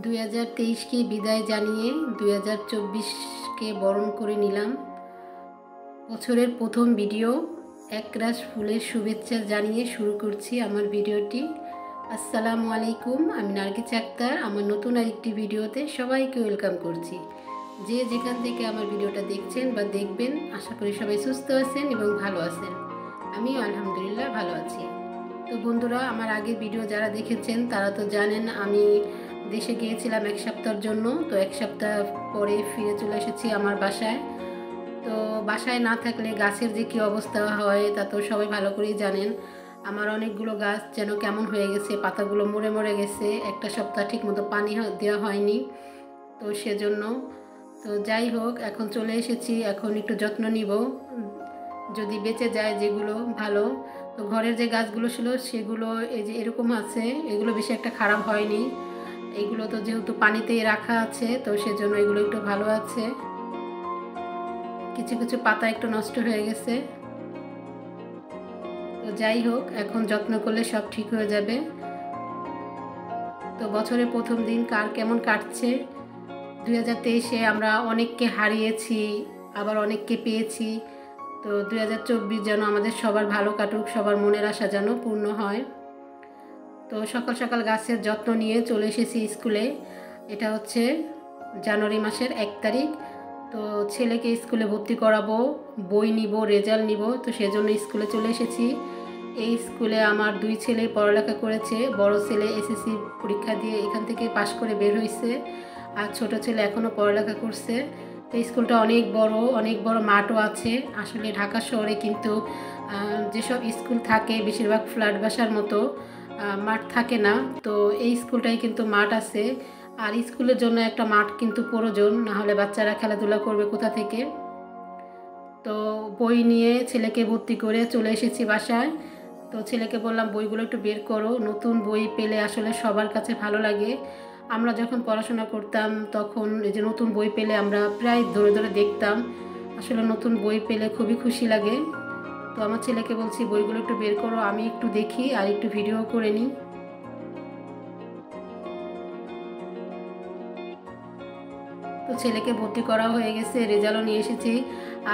2023কে বিদায় জানিয়ে 2024কে বরণ করে নিলাম। বছরের প্রথম ভিডিও একরাশ ফুলের শুভেচ্ছা জানিয়ে শুরু করছি আমার ভিডিওটি। আসসালামু আলাইকুম, আমি নার্গিস আক্তার। আমার নতুন আরেকটি ভিডিওতে সবাইকে ওয়েলকাম করছি। যে যেখান থেকে আমার ভিডিওটা দেখছেন বা দেখবেন, আশা করি সবাই সুস্থ আছেন এবং ভালো আছেন। আমিও আলহামদুলিল্লাহ ভালো আছি। তো বন্ধুরা, আমার আগের ভিডিও যারা দেখেছেন তারা তো জানেন আমি দেশে গিয়েছিলাম এক সপ্তাহের জন্য। তো এক সপ্তাহ পরে ফিরে চলে এসেছি আমার বাসায়। তো বাসায় না থাকলে গাছের যে কী অবস্থা হয় তা তো সবাই ভালো করেই জানেন। আমার অনেকগুলো গাছ যেন কেমন হয়ে গেছে, পাতাগুলো মরে মরে গেছে। একটা সপ্তাহ ঠিক মতো পানি দেওয়া হয়নি, তো সেজন্য। তো যাই হোক, এখন চলে এসেছি, এখন একটু যত্ন নিব, যদি বেঁচে যায় যেগুলো ভালো। তো ঘরের যে গাছগুলো ছিল সেগুলো এই যে এরকম আছে, এগুলো বেশি একটা খারাপ হয়নি। এগুলো তো যেহেতু পানিতেই রাখা আছে, তো সেজন্য এগুলো একটু ভালো আছে। কিছু কিছু পাতা একটু নষ্ট হয়ে গেছে। তো যাই হোক, এখন যত্ন করলে সব ঠিক হয়ে যাবে। তো বছরের প্রথম দিন কার কেমন কাটছে? 2023-এ আমরা অনেককে হারিয়েছি, আবার অনেককে পেয়েছি। তো 2024 যেন আমাদের সবার ভালো কাটুক, সবার মনের আশা যেন পূর্ণ হয়। তো সকাল সকাল গাছের যত্ন নিয়ে চলে এসেছি স্কুলে। এটা হচ্ছে জানুয়ারি মাসের 1 তারিখ। তো ছেলেকে স্কুলে ভর্তি করাবো, বই নিব, রেজাল্ট নিব, তো সেজন্য স্কুলে চলে এসেছি। এই স্কুলে আমার 2 ছেলে পড়ালেখা করেছে। বড় ছেলে এসএসসি পরীক্ষা দিয়ে এখান থেকে পাশ করে বের হয়েছে, আর ছোট ছেলে এখনও পড়ালেখা করছে। তো স্কুলটা অনেক বড় মাঠও আছে। আসলে ঢাকা শহরে কিন্তু যেসব স্কুল থাকে বেশিরভাগ ফ্ল্যাট বাসার মতো মাঠ থাকে না। তো এই স্কুলটাই কিন্তু মাঠ আছে, আর স্কুলের জন্য একটা মাঠ কিন্তু প্রয়োজন, না হলে বাচ্চারা খেলাধুলা করবে কোথা থেকে। তো বই নিয়ে ছেলেকে ভর্তি করে চলে এসেছি বাসায়। তো ছেলেকে বললাম বইগুলো একটু বের করো, নতুন বই পেলে আসলে সবার কাছে ভালো লাগে। আমরা যখন পড়াশোনা করতাম তখন এই যে নতুন বই পেলে আমরা প্রায় ধরে ধরে দেখতাম। আসলে নতুন বই পেলে খুবই খুশি লাগে। তো আমার ছেলেকে বলছি বইগুলো একটু বের করো, আমি একটু দেখি আর একটু ভিডিও করে নিই। তো ছেলেকে ভর্তি করা হয়ে গেছে, রেজাল্টও নিয়ে এসেছি।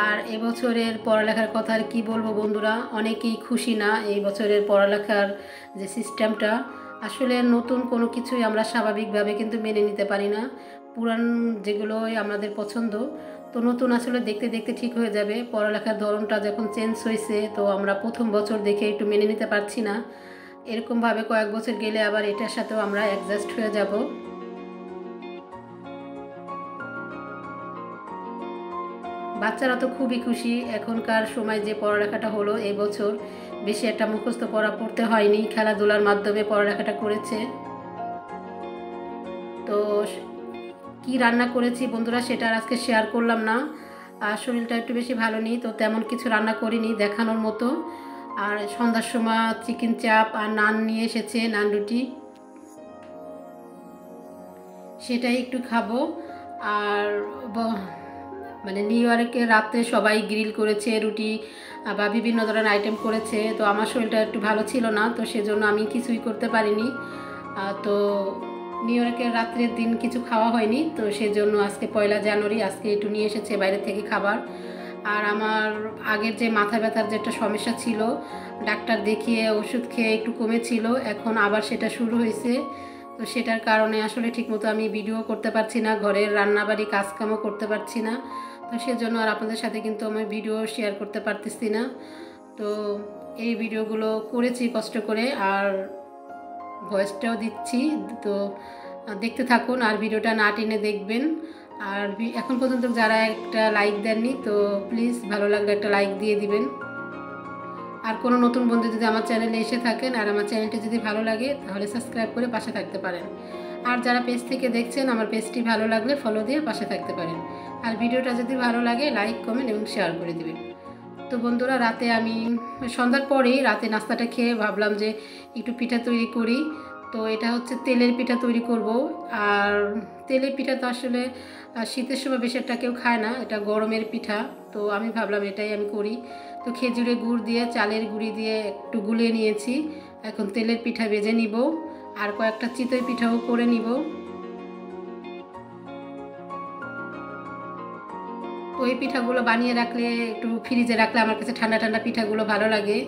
আর এবছরের পড়ালেখার কথা আর কী বলবো বন্ধুরা, অনেকেই খুশি না এই বছরের পড়ালেখার যে সিস্টেমটা। আসলে নতুন কোনো কিছুই আমরা স্বাভাবিকভাবে কিন্তু মেনে নিতে পারি না। পুরান যেগুলোই আমাদের পছন্দ, তো নতুন আসলে দেখতে দেখতে ঠিক হয়ে যাবে। পড়ালেখার ধরনটা যখন চেঞ্জ হয়েছে, তো আমরা প্রথম বছর দেখে একটু মেনে নিতে পারছি না। এরকমভাবে কয়েক বছর গেলে আবার এটার সাথেও আমরা অ্যাডজাস্ট হয়ে যাব। বাচ্চারা তো খুবই খুশি। এখনকার সময় যে পড়ালেখাটা হলো এবছর, বেশি একটা মুখস্থ পড়া পড়তে হয়নি, খেলাধুলার মাধ্যমে পড়ালেখাটা করেছে। তো কি রান্না করেছি বন্ধুরা সেটা আর আজকে শেয়ার করলাম না। আর শরীরটা একটু বেশি ভালো নেই, তো তেমন কিছু রান্না করিনি দেখানোর মতো। আর সন্ধ্যার সময় চিকেন চাপ আর নান নিয়ে এসেছে, নান রুটি, সেটাই একটু খাবো। আর মানে নিউ ইয়র্কের রাতে সবাই গ্রিল করেছে, রুটি বা বিভিন্ন ধরনের আইটেম করেছে। তো আমার শরীরটা একটু ভালো ছিল না, তো সেজন্য আমি কিছুই করতে পারিনি। তো নিউ ইয়র্কের রাত্রের দিন কিছু খাওয়া হয়নি, তো সেজন্য আজকে 1 জানুয়ারি, আজকে একটু নিয়ে এসেছে বাইরে থেকে খাবার। আর আমার আগের যে মাথা ব্যথার যে একটা সমস্যা ছিল, ডাক্তার দেখিয়ে ওষুধ খেয়ে একটু কমেছিল, এখন আবার সেটা শুরু হয়েছে। তো সেটার কারণে আসলে ঠিকমতো আমি ভিডিও করতে পারছি না, ঘরের রান্নাবাড়ি কাজকামও করতে পারছি না। তো সেজন্য আর আপনাদের সাথে কিন্তু আমি ভিডিও শেয়ার করতে পারতেছি না। তো এই ভিডিওগুলো করেছি কষ্ট করে, আর ভয়েসটাও দিচ্ছি। তো দেখতে থাকুন আর ভিডিওটা না টেনে দেখবেন। আর এখন পর্যন্ত যারা একটা লাইক দেননি, তো প্লিজ ভালো লাগলে একটা লাইক দিয়ে দিবেন। আর কোনো নতুন বন্ধু যদি আমার চ্যানেলে এসে থাকেন আর আমার চ্যানেলটি যদি ভালো লাগে, তাহলে সাবস্ক্রাইব করে পাশে থাকতে পারেন। আর যারা পেজ থেকে দেখছেন, আমার পেজটি ভালো লাগলে ফলো দিয়ে পাশে থাকতে পারেন। আর ভিডিওটা যদি ভালো লাগে লাইক, কমেন্ট এবং শেয়ার করে দেবেন। তো বন্ধুরা, রাতে আমি সন্ধ্যার পরেই রাতে নাস্তাটা খেয়ে ভাবলাম যে একটু পিঠা তৈরি করি। তো এটা হচ্ছে তেলের পিঠা তৈরি করব। আর তেলের পিঠা তো আসলে শীতের সময় বেশি একটা কেউ খায় না, এটা গরমের পিঠা। তো আমি ভাবলাম এটাই আমি করি। তো খেজুরের গুড় দিয়ে, চালের গুঁড়ি দিয়ে একটু গুলিয়ে নিয়েছি। এখন তেলের পিঠা ভেজে নিব, আর কয়েকটা চিতই পিঠাও করে নিব। এই পিঠাগুলো বানিয়ে রাখলে, একটু ফ্রিজে রাখলে আমার কাছে ঠান্ডা ঠান্ডা পিঠাগুলো ভালো লাগে।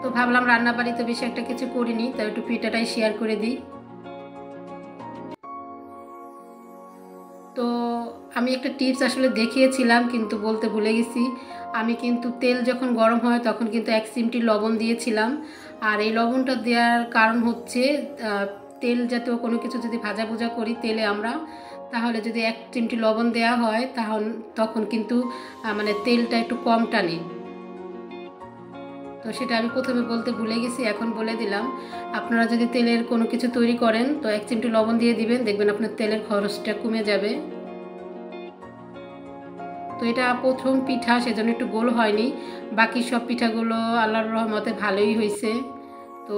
তো ভাবলাম রান্না বাড়িতে বেশি একটা কিছু করিনি, তাই একটু পিঠাটাই শেয়ার করে দিই। তো আমি একটা টিপস আসলে দেখিয়েছিলাম কিন্তু বলতে ভুলে গেছি। আমি কিন্তু তেল যখন গরম হয় তখন কিন্তু 1 চিমটি লবণ দিয়েছিলাম। আর এই লবণটা দেওয়ার কারণ হচ্ছে তেল জাতীয় কোনো কিছু যদি ভাজা ভুজা করি তেলে আমরা, তাহলে যদি 1 চিমটি লবণ দেওয়া হয় তখন কিন্তু মানে তেলটা একটু কম টানে। তো সেটা আমি প্রথমে বলতে ভুলে গেছি, এখন বলে দিলাম। আপনারা যদি তেলের কোনো কিছু তৈরি করেন তো 1 চিমটি লবণ দিয়ে দিবেন, দেখবেন আপনার তেলের খরচটা কমে যাবে। তো এটা প্রথম পিঠা, সেজন্য একটু গোল হয়নি। বাকি সব পিঠাগুলো আল্লাহর রহমতে ভালোই হয়েছে। তো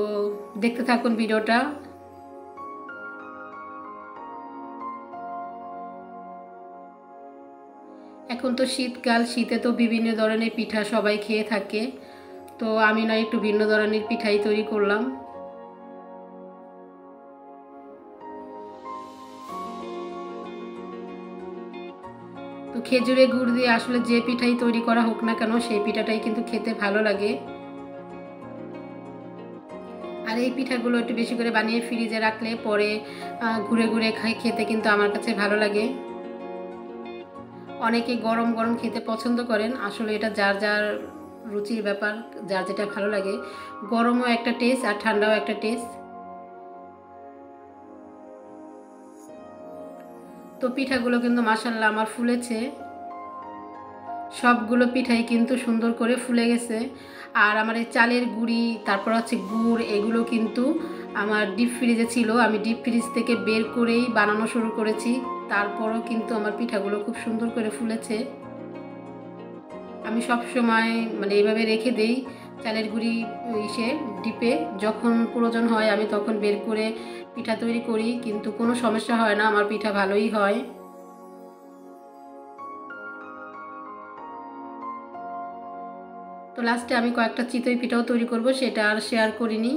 দেখতে থাকুন ভিডিওটা। এখন তো শীতকাল, শীতে তো বিভিন্ন ধরনের পিঠা সবাই খেয়ে থাকে। তো আমি নয় একটু ভিন্ন ধরনের পিঠাই তৈরি করলাম। তো খেজুরের গুড় দিয়ে আসলে যে পিঠাই তৈরি করা হোক না কেন, সেই পিঠাটাই কিন্তু খেতে ভালো লাগে। আর এই পিঠাগুলো একটু বেশি করে বানিয়ে ফ্রিজে রাখলে পরে ঘুরে ঘুরে খেতে কিন্তু আমার কাছে ভালো লাগে। অনেকে গরম গরম খেতে পছন্দ করেন, আসলে এটা যার যার রুচির ব্যাপার, যার যেটা ভালো লাগে। গরমও একটা টেস্ট আর ঠান্ডাও একটা টেস্ট। তো পিঠাগুলো কিন্তু মাশাআল্লাহ আমার ফুলেছে, সবগুলো পিঠাই কিন্তু সুন্দর করে ফুলে গেছে। আর আমার এই চালের গুঁড়ি, তারপর হচ্ছে গুড়, এগুলো কিন্তু আমার ডিপ ফ্রিজে ছিল। আমি ডিপ ফ্রিজ থেকে বের করেই বানানো শুরু করেছি, তারপরও কিন্তু আমার পিঠাগুলো খুব সুন্দর করে ফুলেছে। আমি সব সময় মানে এইভাবে রেখে দেই চালের গুঁড়ি ডিপে, যখন প্রয়োজন হয় আমি তখন বের করে পিঠা তৈরি করি, কিন্তু কোনো সমস্যা হয় না, আমার পিঠা ভালোই হয়। তো লাস্টে আমি কয়েকটা চিতই পিঠাও তৈরি করব, সেটা আর শেয়ার করিনি,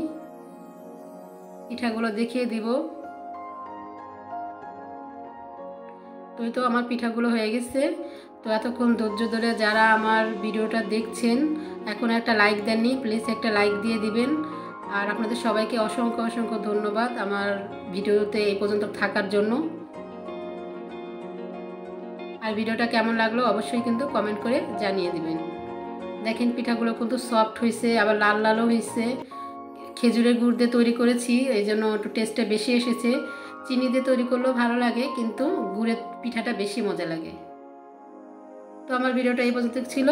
পিঠাগুলো দেখিয়ে দিব। তো এই তো আমার পিঠাগুলো হয়ে গেছে। তো এতক্ষণ ধৈর্য ধরে যারা আমার ভিডিওটা দেখছেন, এখন একটা লাইক দেননি, প্লিজ একটা লাইক দিয়ে দিবেন। আর আপনাদের সবাইকে অসংখ্য অসংখ্য ধন্যবাদ আমার ভিডিওতে এই পর্যন্ত থাকার জন্য। আর ভিডিওটা কেমন লাগলো অবশ্যই কিন্তু কমেন্ট করে জানিয়ে দিবেন। দেখেন পিঠাগুলো কিন্তু সফট হয়েছে, আবার লাল লালও হয়েছে। খেজুরের গুড় দিয়ে তৈরি করেছি, এই জন্য একটু টেস্টটা বেশি এসেছে। চিনি দিয়ে তৈরি করলেও ভালো লাগে, কিন্তু গুড়ের পিঠাটা বেশি মজা লাগে। তো আমার ভিডিওটা এই পর্যন্ত ছিল।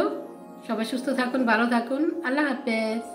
সবাই সুস্থ থাকুন, ভালো থাকুন, আল্লাহ হাফেজ।